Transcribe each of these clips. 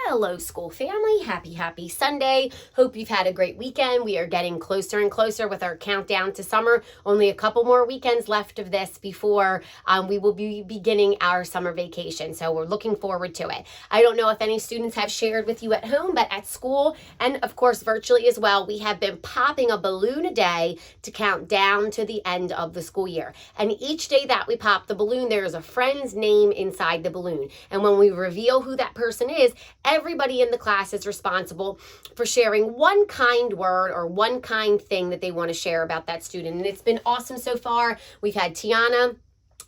Hello, school family. Happy Sunday. Hope you've had a great weekend. We are getting closer and closer with our countdown to summer. Only a couple more weekends left of this before we will be beginning our summer vacation. So we're looking forward to it. I don't know if any students have shared with you at home, but at school and of course virtually as well, we have been popping a balloon a day to count down to the end of the school year. And each day that we pop the balloon, there is a friend's name inside the balloon. And when we reveal who that person is, everybody in the class is responsible for sharing one kind word or one kind thing that they want to share about that student. And it's been awesome so far. We've had Tiana,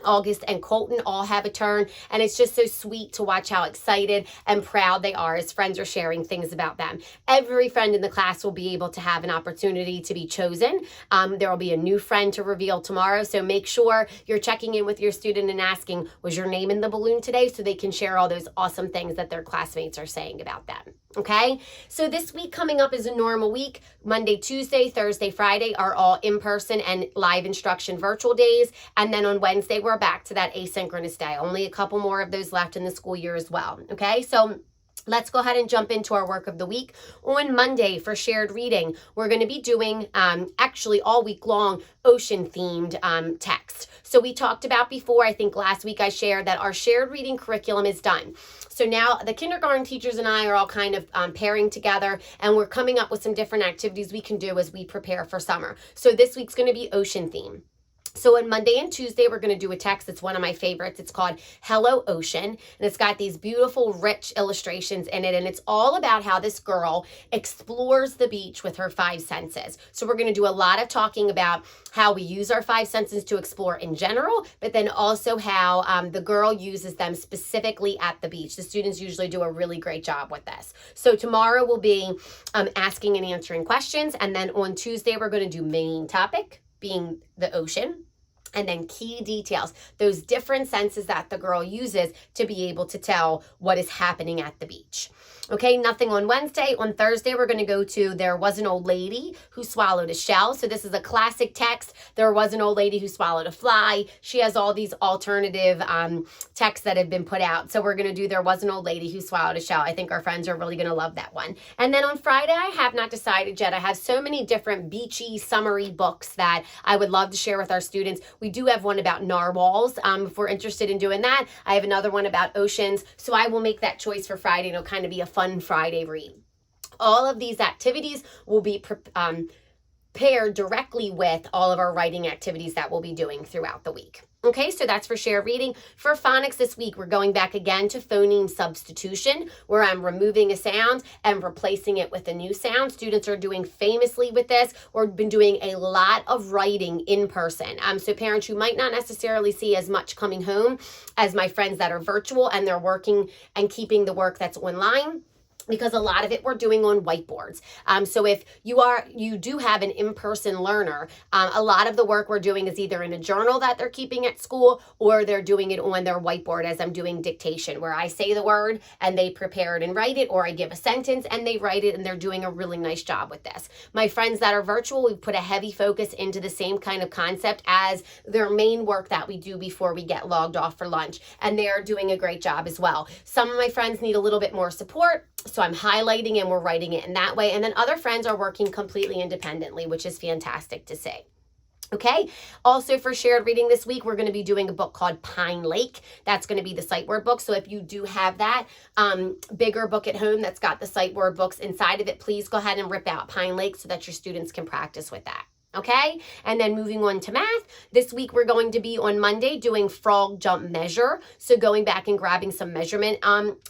August, and Colton all have a turn, and it's just so sweet to watch how excited and proud they are as friends are sharing things about them. Every friend in the class will be able to have an opportunity to be chosen. There will be a new friend to reveal tomorrow, so make sure you're checking in with your student and asking, was your name in the balloon today, so they can share all those awesome things that their classmates are saying about them. Okay, so this week coming up is a normal week. Monday, Tuesday, Thursday, Friday are all in-person and live instruction virtual days. And then on Wednesday, we're back to that asynchronous day. Only a couple more of those left in the school year as well. Okay, so let's go ahead and jump into our work of the week. On Monday for shared reading, we're going to be doing actually all week long ocean themed text. So we talked about before, I think last week I shared that our shared reading curriculum is done. So now the kindergarten teachers and I are all kind of pairing together, and we're coming up with some different activities we can do as we prepare for summer. So this week's going to be ocean theme. So on Monday and Tuesday, we're going to do a text that's one of my favorites. It's called Hello Ocean, and it's got these beautiful, rich illustrations in it, and it's all about how this girl explores the beach with her five senses. So we're going to do a lot of talking about how we use our five senses to explore in general, but then also how the girl uses them specifically at the beach. The students usually do a really great job with this. So tomorrow we'll be asking and answering questions, and then on Tuesday, we're going to do main topic, being the ocean, and then key details, those different senses that the girl uses to be able to tell what is happening at the beach. Okay, nothing on Wednesday. On Thursday, we're going to go to There Was an Old Lady Who Swallowed a Shell. So this is a classic text. There was an old lady who swallowed a fly. She has all these alternative texts that have been put out. So we're going to do There Was an Old Lady Who Swallowed a Shell. I think our friends are really going to love that one. And then on Friday, I have not decided yet. I have so many different beachy, summery books that I would love to share with our students. We do have one about narwhals. If we're interested in doing that, I have another one about oceans. So I will make that choice for Friday. It'll kind of be a fun Friday read. All of these activities will be paired directly with all of our writing activities that we'll be doing throughout the week. Okay, so that's for shared reading. For phonics this week, we're going back again to phoneme substitution, where I'm removing a sound and replacing it with a new sound. Students are doing famously with this, or been doing a lot of writing in person. So parents, you might not necessarily see as much coming home as my friends that are virtual and they're working and keeping the work that's online, because a lot of it we're doing on whiteboards. So if you do have an in-person learner, a lot of the work we're doing is either in a journal that they're keeping at school, or they're doing it on their whiteboard as I'm doing dictation, where I say the word and they prepare it and write it, or I give a sentence and they write it, and they're doing a really nice job with this. My friends that are virtual, we put a heavy focus into the same kind of concept as their main work that we do before we get logged off for lunch, and they are doing a great job as well. Some of my friends need a little bit more support, so I'm highlighting and we're writing it in that way. And then other friends are working completely independently, which is fantastic to see. Okay, also for shared reading this week, we're going to be doing a book called Pine Lake. That's going to be the sight word book. So if you do have that bigger book at home that's got the sight word books inside of it, please go ahead and rip out Pine Lake so that your students can practice with that. Okay, and then moving on to math. This week we're going to be on Monday doing frog jump measure. So going back and grabbing some measurement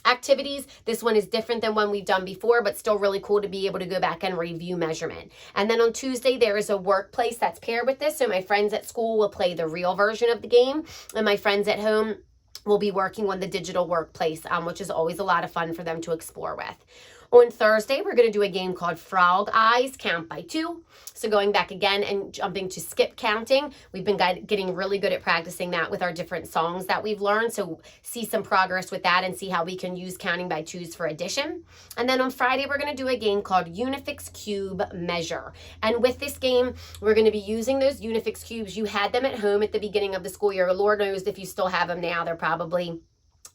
activities. This one is different than one we've done before, but still really cool to be able to go back and review measurement. And then on Tuesday there is a workplace that's paired with this. So my friends at school will play the real version of the game, and my friends at home will be working on the digital workplace, which is always a lot of fun for them to explore with. On Thursday, we're going to do a game called Frog Eyes, Count by 2. So going back again and jumping to skip counting. We've been getting really good at practicing that with our different songs that we've learned. So see some progress with that and see how we can use counting by 2s for addition. And then on Friday, we're going to do a game called Unifix Cube Measure. And with this game, we're going to be using those Unifix cubes. You had them at home at the beginning of the school year. Lord knows if you still have them now, they're probably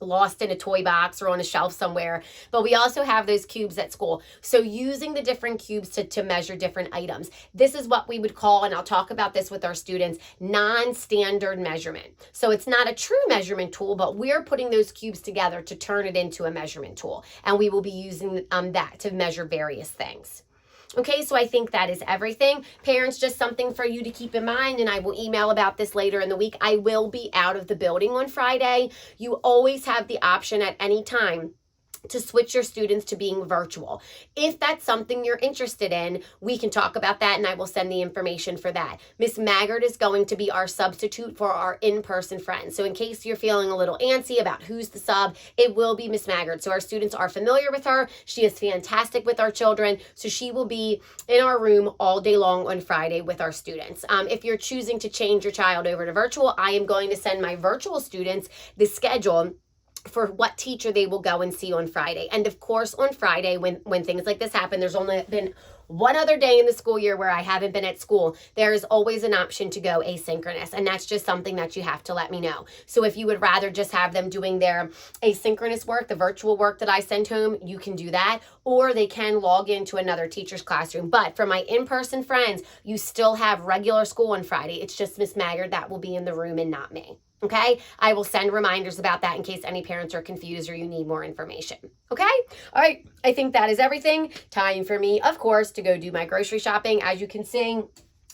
lost in a toy box or on a shelf somewhere. But we also have those cubes at school. So using the different cubes to measure different items. This is what we would call, and I'll talk about this with our students, non-standard measurement. So it's not a true measurement tool, but we're putting those cubes together to turn it into a measurement tool. And we will be using that to measure various things. Okay, so I think that is everything. Parents, just something for you to keep in mind, and I will email about this later in the week. I will be out of the building on Friday. You always have the option at any time to switch your students to being virtual. If that's something you're interested in, we can talk about that, and I will send the information for that. Miss Maggard is going to be our substitute for our in-person friends. So in case you're feeling a little antsy about who's the sub, it will be Miss Maggard. So our students are familiar with her. She is fantastic with our children. So she will be in our room all day long on Friday with our students. If you're choosing to change your child over to virtual, I am going to send my virtual students the schedule for what teacher they will go and see on Friday. And of course, on Friday, when things like this happen, there's only been one other day in the school year where I haven't been at school. There is always an option to go asynchronous, and that's just something that you have to let me know. So if you would rather just have them doing their asynchronous work, the virtual work that I send home, you can do that, or they can log into another teacher's classroom. But for my in-person friends, you still have regular school on Friday. It's just Miss Maggard that will be in the room and not me. Okay, I will send reminders about that in case any parents are confused or you need more information. Okay, all right, I think that is everything. Time for me, of course, to go do my grocery shopping. As you can see,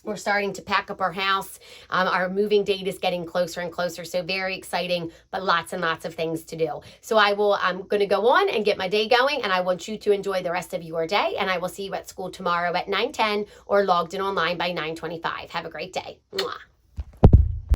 we're starting to pack up our house. Our moving date is getting closer and closer, so very exciting, but lots and lots of things to do. So I'm going to go on and get my day going, and I want you to enjoy the rest of your day, and I will see you at school tomorrow at 9:10 or logged in online by 9:25. Have a great day. Mwah.